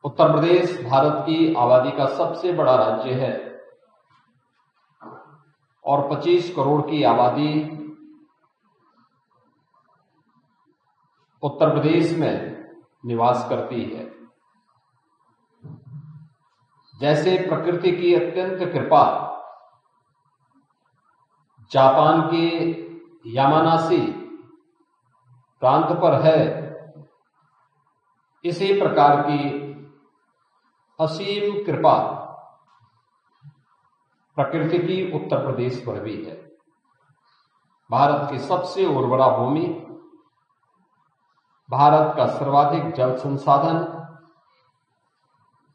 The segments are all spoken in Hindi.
उत्तर प्रदेश भारत की आबादी का सबसे बड़ा राज्य है और 25 करोड़ की आबादी उत्तर प्रदेश में निवास करती है। जैसे प्रकृति की अत्यंत कृपा जापान के यामानासी प्रांत पर है, इसी प्रकार की असीम कृपा प्रकृति की उत्तर प्रदेश पर भी है। भारत की सबसे उर्वरा भूमि, भारत का सर्वाधिक जल संसाधन,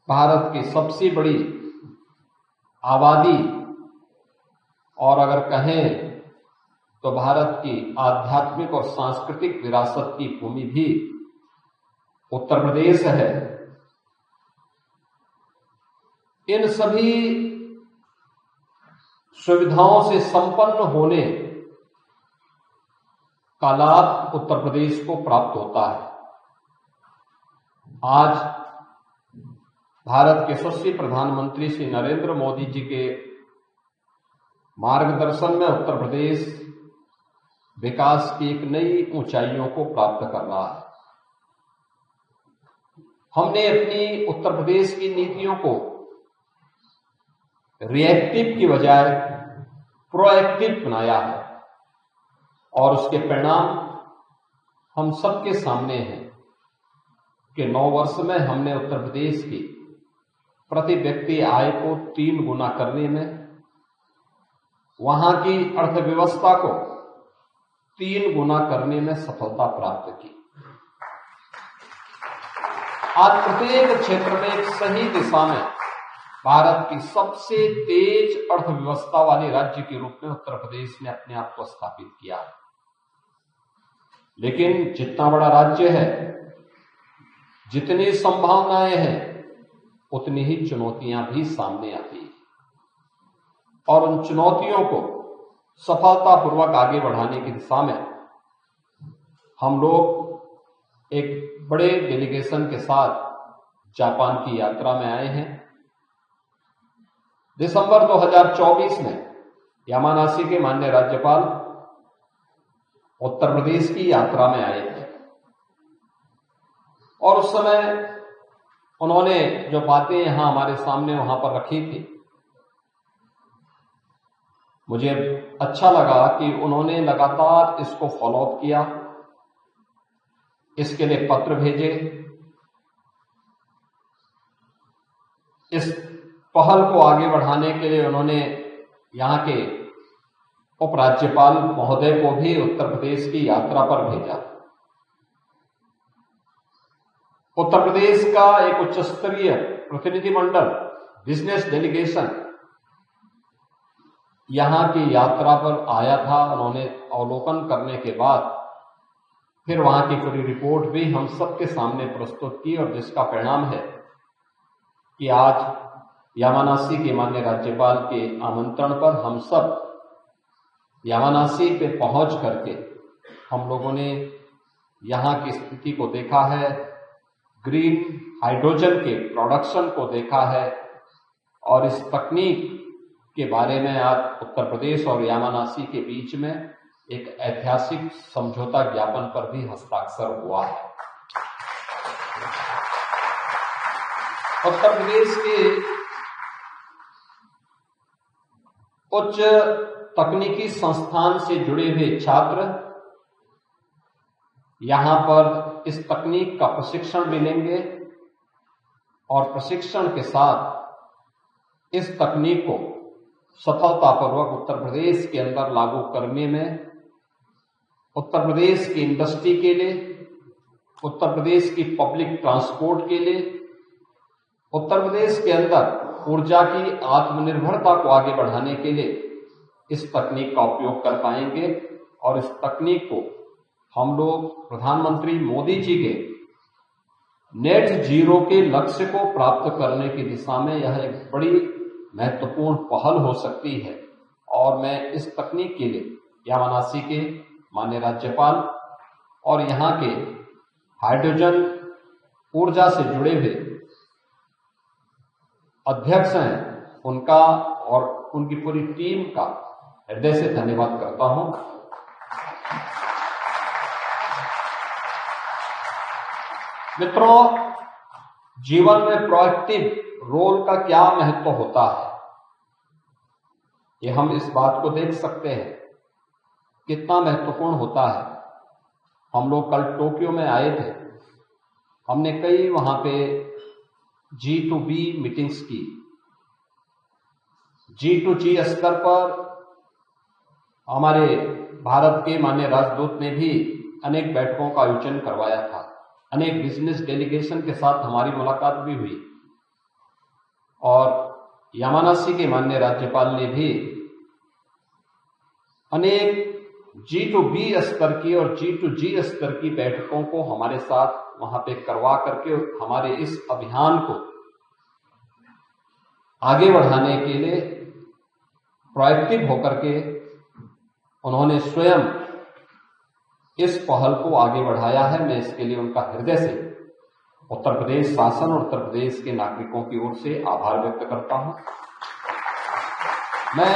भारत की सबसे बड़ी आबादी और अगर कहें तो भारत की आध्यात्मिक और सांस्कृतिक विरासत की भूमि भी उत्तर प्रदेश है। इन सभी सुविधाओं से संपन्न होने का लाभ उत्तर प्रदेश को प्राप्त होता है। आज भारत के यशस्वी प्रधानमंत्री श्री नरेंद्र मोदी जी के मार्गदर्शन में उत्तर प्रदेश विकास की एक नई ऊंचाइयों को प्राप्त कर रहा है। हमने अपनी उत्तर प्रदेश की नीतियों को रिएक्टिव की बजाय प्रोएक्टिव बनाया है और उसके परिणाम हम सबके सामने हैं कि 9 वर्ष में हमने उत्तर प्रदेश की प्रति व्यक्ति आय को 3 गुना करने में, वहां की अर्थव्यवस्था को 3 गुना करने में सफलता प्राप्त की। आज प्रत्येक क्षेत्र में एक सही दिशा में भारत की सबसे तेज अर्थव्यवस्था वाले राज्य के रूप में उत्तर प्रदेश ने अपने आप को स्थापित किया। लेकिन जितना बड़ा राज्य है, जितनी संभावनाएं हैं, उतनी ही चुनौतियां भी सामने आती हैं और उन चुनौतियों को सफलतापूर्वक आगे बढ़ाने की दिशा में हम लोग एक बड़े डेलीगेशन के साथ जापान की यात्रा में आए हैं। दिसंबर 2024 में यामानासी के माननीय राज्यपाल उत्तर प्रदेश की यात्रा में आए थे और उस समय उन्होंने जो बातें यहां हमारे सामने वहां पर रखी थी, मुझे अच्छा लगा कि उन्होंने लगातार इसको फॉलो अप किया, इसके लिए पत्र भेजे, इस पहल को आगे बढ़ाने के लिए उन्होंने यहां के उपराज्यपाल महोदय को भी उत्तर प्रदेश की यात्रा पर भेजा। उत्तर प्रदेश का एक उच्च स्तरीय प्रतिनिधिमंडल, बिजनेस डेलीगेशन यहां की यात्रा पर आया था। उन्होंने अवलोकन करने के बाद फिर वहां की पूरी रिपोर्ट भी हम सबके सामने प्रस्तुत की और जिसका परिणाम है कि आज यामानासी के माननीय राज्यपाल के आमंत्रण पर हम सब यामानासी पे पहुंच करके हम लोगों ने यहां की स्थिति को देखा है, ग्रीन हाइड्रोजन के प्रोडक्शन को देखा है और इस तकनीक के बारे में आज उत्तर प्रदेश और यामानासी के बीच में एक ऐतिहासिक समझौता ज्ञापन पर भी हस्ताक्षर हुआ है। उत्तर प्रदेश के उच्च तकनीकी संस्थान से जुड़े हुए छात्र यहां पर इस तकनीक का प्रशिक्षण भी लेंगे और प्रशिक्षण के साथ इस तकनीक को सफलतापूर्वक उत्तर प्रदेश के अंदर लागू करने में उत्तर प्रदेश की इंडस्ट्री के लिए, उत्तर प्रदेश की पब्लिक ट्रांसपोर्ट के लिए, उत्तर प्रदेश के अंदर ऊर्जा की आत्मनिर्भरता को आगे बढ़ाने के लिए इस तकनीक का उपयोग कर पाएंगे और इस तकनीक को हम लोग प्रधानमंत्री मोदी जी के नेट जीरो के लक्ष्य को प्राप्त करने की दिशा में यह एक बड़ी महत्वपूर्ण पहल हो सकती है। और मैं इस तकनीक के लिए यामानासी के माननीय राज्यपाल और यहाँ के हाइड्रोजन ऊर्जा से जुड़े हुए अध्यक्ष हैं उनका और उनकी पूरी टीम का हृदय से धन्यवाद करता हूं। मित्रों, जीवन में प्रोएक्टिव रोल का क्या महत्व होता है, ये हम इस बात को देख सकते हैं कितना महत्वपूर्ण होता है। हम लोग कल टोक्यो में आए थे, हमने कई वहां पे G2B मीटिंग्स की। G2G स्तर पर हमारे भारत के माननीय राजदूत ने भी अनेक बैठकों का आयोजन करवाया था। अनेक बिजनेस डेलीगेशन के साथ हमारी मुलाकात भी हुई और यामानासी के माननीय राज्यपाल ने भी अनेक G2B स्तर की और G2G स्तर की बैठकों को हमारे साथ वहां पे करवा करके हमारे इस अभियान को आगे बढ़ाने के लिए प्रोएक्टिव होकर के उन्होंने स्वयं इस पहल को आगे बढ़ाया है। मैं इसके लिए उनका हृदय से उत्तर प्रदेश शासन और उत्तर प्रदेश के नागरिकों की ओर से आभार व्यक्त करता हूं। मैं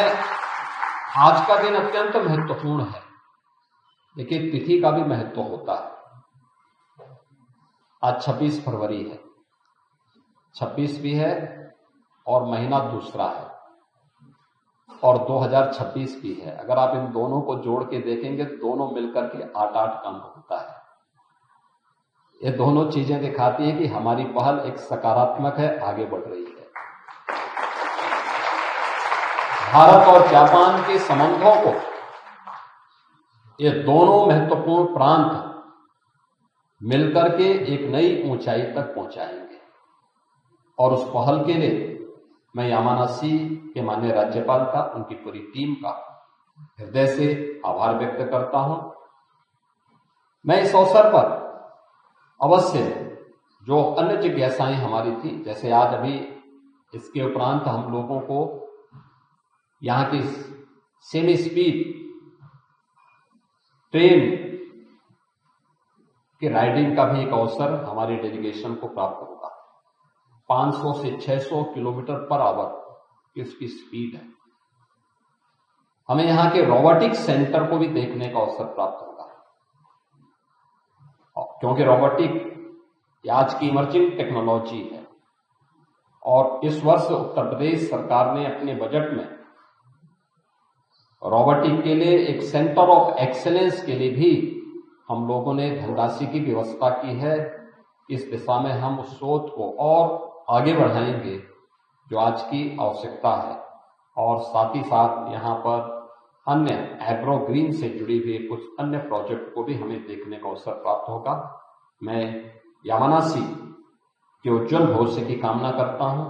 आज का दिन अत्यंत महत्वपूर्ण है, लेकिन तिथि का भी महत्व होता है। आज 26 फरवरी है, 26 भी है और महीना दूसरा है और 2026 भी है। अगर आप इन दोनों को जोड़ के देखेंगे तो दोनों मिलकर के 8-8 का अंक होता है। ये दोनों चीजें दिखाती है कि हमारी पहल एक सकारात्मक है, आगे बढ़ रही है। भारत और जापान के संबंधों को ये दोनों महत्वपूर्ण प्रांत मिलकर के एक नई ऊंचाई तक पहुंचाएंगे और उस पहल के लिए मैं यामानासी के माननीय राज्यपाल का, उनकी पूरी टीम का हृदय से आभार व्यक्त करता हूं। मैं इस अवसर पर अवश्य जो अन्य जिज्ञासाएं हमारी थी, जैसे आज अभी इसके उपरांत हम लोगों को यहां की सेमी स्पीड ट्रेन की राइडिंग का भी एक अवसर हमारी डेलीगेशन को प्राप्त होगा। 500 से 600 किलोमीटर पर आवर की उसकी स्पीड है। हमें यहाँ के रोबोटिक्स सेंटर को भी देखने का अवसर प्राप्त होगा, क्योंकि रोबोटिक आज की इमर्जिंग टेक्नोलॉजी है और इस वर्ष उत्तर प्रदेश सरकार ने अपने बजट में रोबोटिक के लिए एक सेंटर ऑफ एक्सेलेंस के लिए भी हम लोगों ने धनराशि की व्यवस्था की है। इस दिशा में हम उस शोध को और आगे बढ़ाएंगे जो आज की आवश्यकता है और साथ ही साथ यहाँ पर अन्य एग्रो ग्रीन से जुड़ी हुई कुछ अन्य प्रोजेक्ट को भी हमें देखने का अवसर प्राप्त होगा। मैं यामानासी के उज्जवल भविष्य की कामना करता हूँ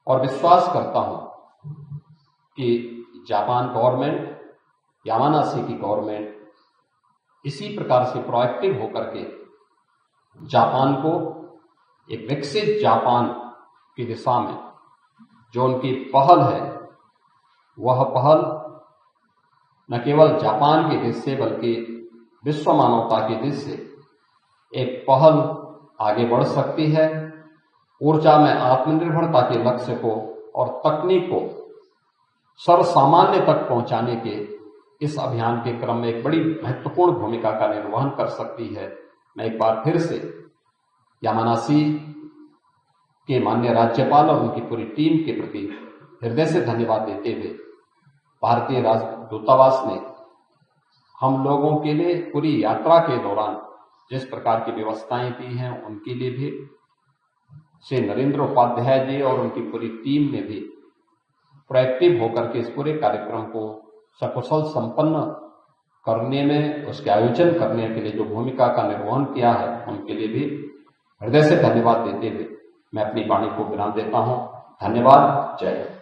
और विश्वास करता हूँ कि जापान गवर्नमेंट, यामानासी की गवर्नमेंट इसी प्रकार से प्रोएक्टिव होकर के जापान को एक विकसित जापान की दिशा में जो उनकी पहल है, वह पहल न केवल जापान के देश से बल्कि विश्व मानवता के देश से एक पहल आगे बढ़ सकती है। ऊर्जा में आत्मनिर्भरता के लक्ष्य को और तकनीक को सर्वसामान्य तक पहुंचाने के इस अभियान के क्रम में एक बड़ी महत्वपूर्ण भूमिका का निर्वहन कर सकती है। मैं एक बार फिर से यामानासी के माननीय राज्यपाल और उनकी पूरी टीम के प्रति हृदय से धन्यवाद देते हुए भारतीय राजदूतावास ने हम लोगों के लिए पूरी यात्रा के दौरान जिस प्रकार की व्यवस्थाएं दी हैं, उनके लिए भी श्री नरेंद्र उपाध्याय जी और उनकी पूरी टीम ने भी प्रोएक्टिव होकर के इस पूरे कार्यक्रम को सकुशल संपन्न करने में, उसके आयोजन करने के लिए जो भूमिका का निर्वहन किया है, उनके लिए भी हृदय से धन्यवाद देते हुए मैं अपनी वाणी को विराम देता हूं। धन्यवाद। जय हिंद।